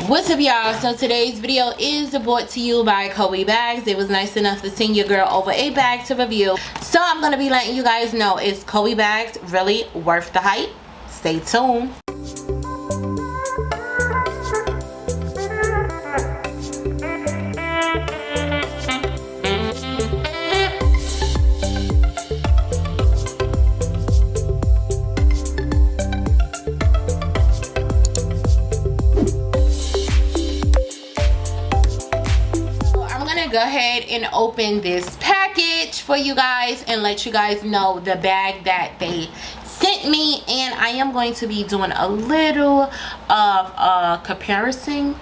What's up, y'all? So today's video is brought to you by Coeebags. It was nice enough to send your girl over a bag to review, so I'm gonna be letting you guys know, is Coeebags really worth the hype? Stay tuned. Go ahead and open this package for you guys and let you guys know the bag that they sent me, and I am going to be doing a little of a comparison.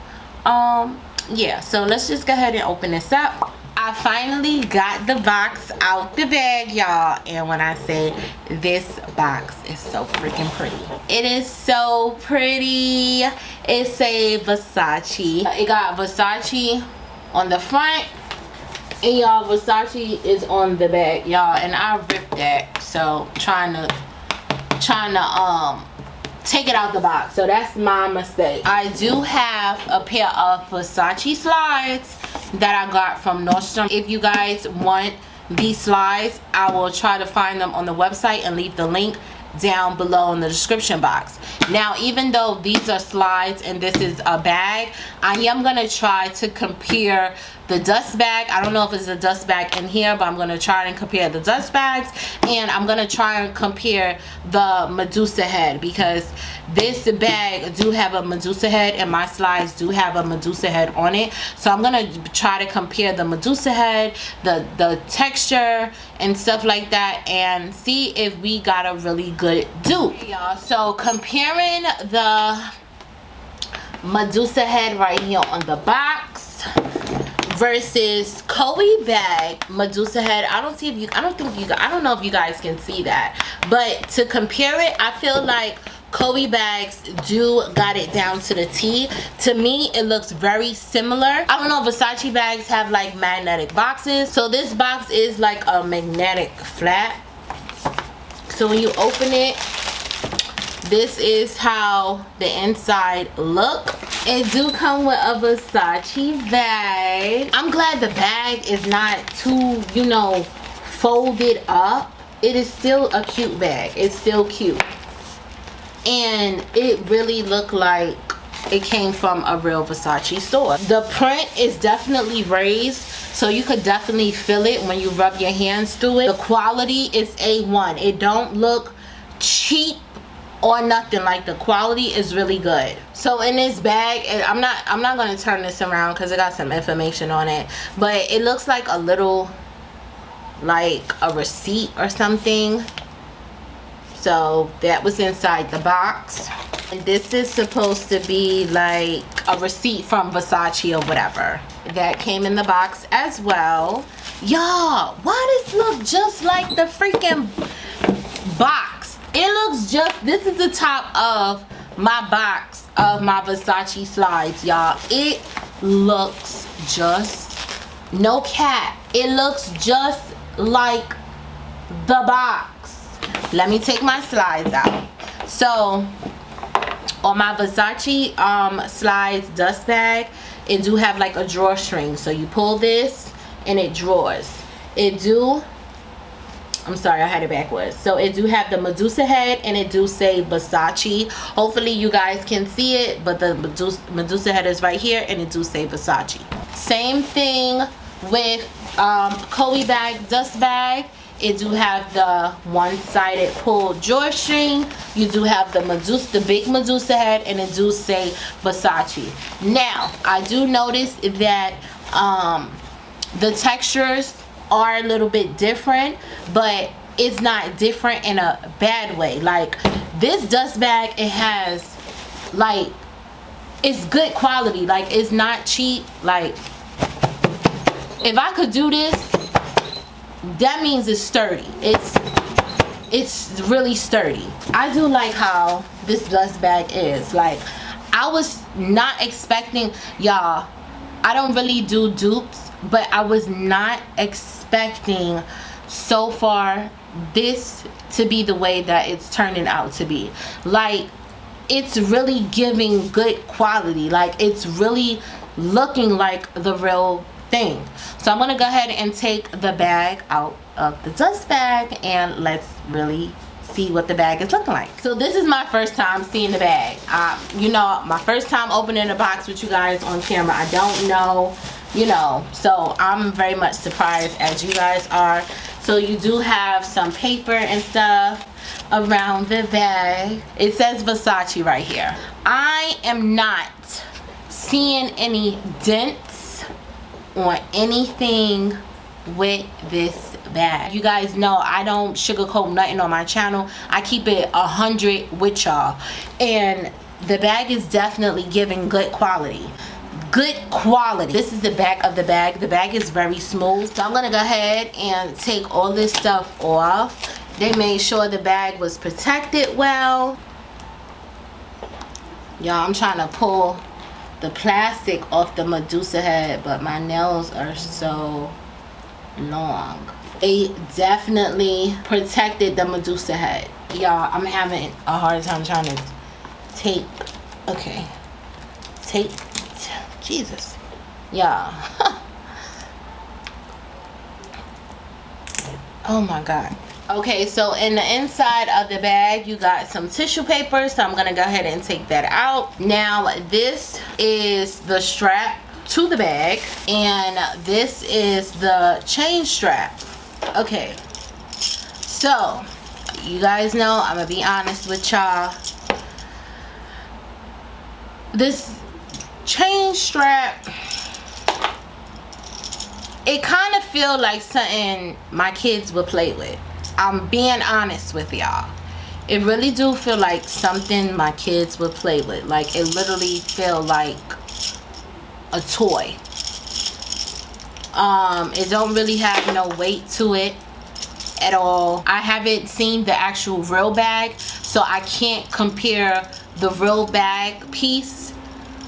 Yeah, so let's just go ahead and open this up. I finally got the box out the bag, y'all, and when I say this box is so freaking pretty, it is so pretty. It's a Versace. It got Versace on the front, and y'all, Versace is on the back, y'all, and I ripped that, so trying to take it out the box, so that's my mistake. I do have a pair of Versace slides that I got from Nordstrom. If you guys want these slides, I will try to find them on the website and leave the link down below in the description box. Now, even though these are slides and this is a bag, I am gonna try to compare the dust bag. I don't know if it's a dust bag in here, but I'm gonna try and compare the dust bags, and I'm gonna try and compare the Medusa head, because this bag do have a Medusa head and my slides do have a Medusa head on it. So I'm gonna try to compare the Medusa head, the texture and stuff like that, and see if we got a really good dupe, y'all. So comparing the Medusa head right here on the box versus Coeebag Medusa head, I don't know if you guys can see that, but to compare it, I feel like Coeebags do got it down to the T. To me, it looks very similar. I don't know, Versace bags have like magnetic boxes, so this box is like a magnetic flap. So when you open it, this is how the inside look. It do come with a Versace bag. I'm glad the bag is not too, you know, folded up. It is still a cute bag. It's still cute. And it really looked like it came from a real Versace store. The print is definitely raised, so you could definitely feel it when you rub your hands through it. The quality is A1. It don't look cheap or nothing. Like, the quality is really good. So in this bag, I'm not going to turn this around because it got some information on it, but it looks like a little, like a receipt or something. So that was inside the box, and this is supposed to be like a receipt from Versace or whatever. That came in the box as well. Y'all, why does it look just like the freaking box? It looks just, this is the top of my box of my Versace slides, y'all. It looks just, no cap, it looks just like the box. Let me take my slides out. So on my Versace slides dust bag, it do have like a drawstring, so you pull this and it drawers. It do, I'm sorry, I had it backwards. So it do have the Medusa head, and it do say Versace. Hopefully you guys can see it, but the Medusa head is right here, and it do say Versace. Same thing with Coeebag dust bag. It do have the one-sided pulled drawstring. You do have the big Medusa head, and it do say Versace. Now, I do notice that the textures are a little bit different, but it's not different in a bad way. Like, this dust bag, it has, like, it's good quality. Like, it's not cheap. Like, if I could do this, that means it's sturdy. It's really sturdy. I do like how this dust bag is. Like, I was not expecting, y'all, I don't really do dupes, but I was not expecting so far this to be the way that it's turning out to be. Like, it's really giving good quality. Like, it's really looking like the real thing. So I'm gonna go ahead and take the bag out of the dust bag and let's really see what the bag is looking like. So this is my first time seeing the bag. You know, my first time opening a box with you guys on camera. I don't know, you know, so I'm very much surprised as you guys are. So you do have some paper and stuff around the bag. It says Versace right here. I am not seeing any dents on anything with this bag. You guys know I don't sugarcoat nothing on my channel. I keep it 100 with y'all, and the bag is definitely giving good quality. Good quality. This is the back of the bag. The bag is very smooth. So I'm gonna go ahead and take all this stuff off. They made sure the bag was protected well. Y'all, I'm trying to pull the plastic off the Medusa head, but my nails are so long. They definitely protected the Medusa head. Y'all, I'm having a hard time trying to take, okay, take, Jesus, y'all. Oh my God. Okay, so in the inside of the bag you got some tissue paper, so I'm gonna go ahead and take that out. Now this is the strap to the bag, and this is the chain strap. Okay, so you guys know I'm gonna be honest with y'all. This chain strap, it kind of feel like something my kids would play with. I'm being honest with y'all. It really do feel like something my kids would play with. Like, it literally feel like a toy. It don't really have no weight to it at all. I haven't seen the actual real bag, so I can't compare the real bag piece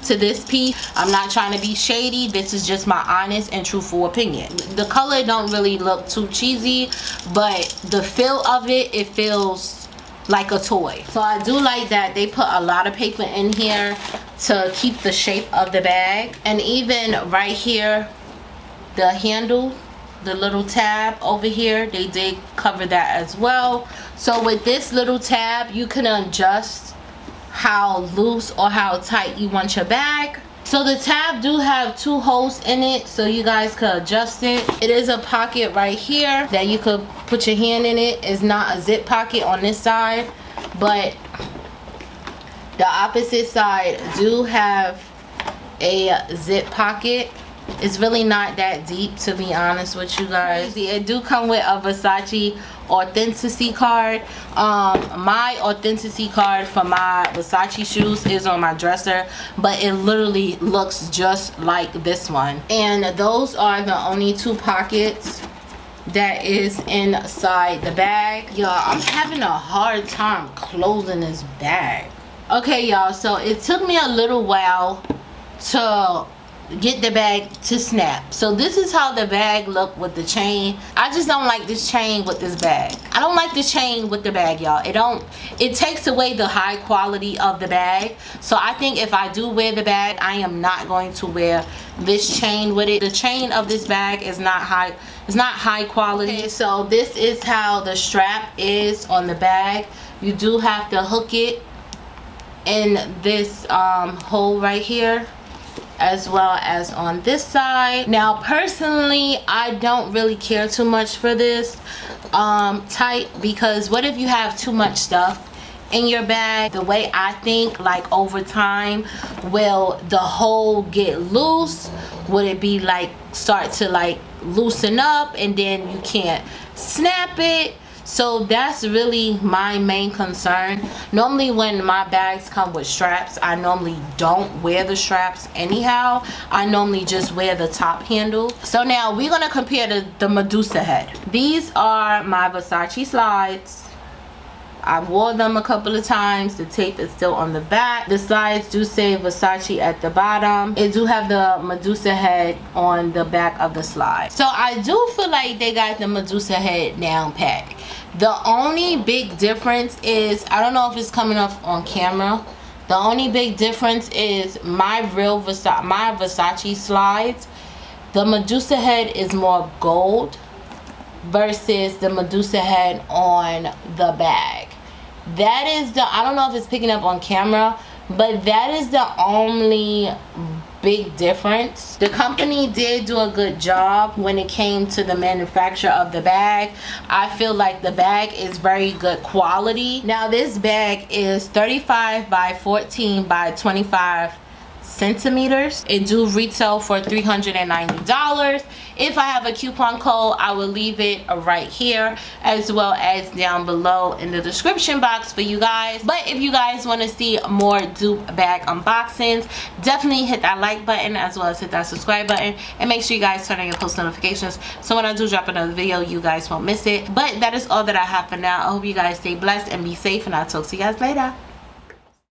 to this piece. I'm not trying to be shady. This is just my honest and truthful opinion. The color don't really look too cheesy, but the feel of it, it feels like a toy. So I do like that they put a lot of paper in here to keep the shape of the bag. And even right here, the handle, the little tab over here, they did cover that as well. So with this little tab, you can adjust how loose or how tight you want your bag. So the tab do have 2 holes in it, so you guys could adjust it. It is a pocket right here that you could put your hand in it. It's not a zip pocket on this side, but the opposite side do have a zip pocket. It's really not that deep, to be honest with you guys. It do come with a Versace authenticity card. My authenticity card for my Versace shoes is on my dresser, but it literally looks just like this one. And those are the only 2 pockets that is inside the bag. Y'all, I'm having a hard time closing this bag. Okay, y'all, so it took me a little while to get the bag to snap. So this is how the bag look with the chain. I just don't like this chain with this bag. I don't like the chain with the bag, y'all. It takes away the high quality of the bag. So I think if I do wear the bag, I am not going to wear this chain with it. The chain of this bag is not high, it's not high quality. Okay, so this is how the strap is on the bag. You do have to hook it in this hole right here, as well as on this side. Now personally, I don't really care too much for this type, because what if you have too much stuff in your bag? The way I think, like, over time, will the hole get loose? Would it be like start to like loosen up and then you can't snap it? So that's really my main concern. Normally when my bags come with straps, I normally don't wear the straps anyhow. I normally just wear the top handle. So now we're gonna compare the Medusa head. These are my Versace slides. I wore them a couple of times. The tape is still on the back. The slides do say Versace at the bottom. It do have the Medusa head on the back of the slide. So I do feel like they got the Medusa head down pat. The only big difference is, I don't know if it's coming off on camera, The only big difference is my Versace slides, the Medusa head is more gold versus the Medusa head on the bag. That is the, I don't know if it's picking up on camera, but that is the only big difference. The company did do a good job when it came to the manufacture of the bag. I feel like the bag is very good quality. Now this bag is 35 by 14 by 25 centimeters. It do retail for $390. If I have a coupon code, I will leave it right here as well as down below in the description box for you guys. But if you guys want to see more dupe bag unboxings, definitely hit that like button as well as hit that subscribe button, and make sure you guys turn on your post notifications so when I do drop another video you guys won't miss it. But that is all that I have for now. I hope you guys stay blessed and be safe, and I'll talk to you guys later.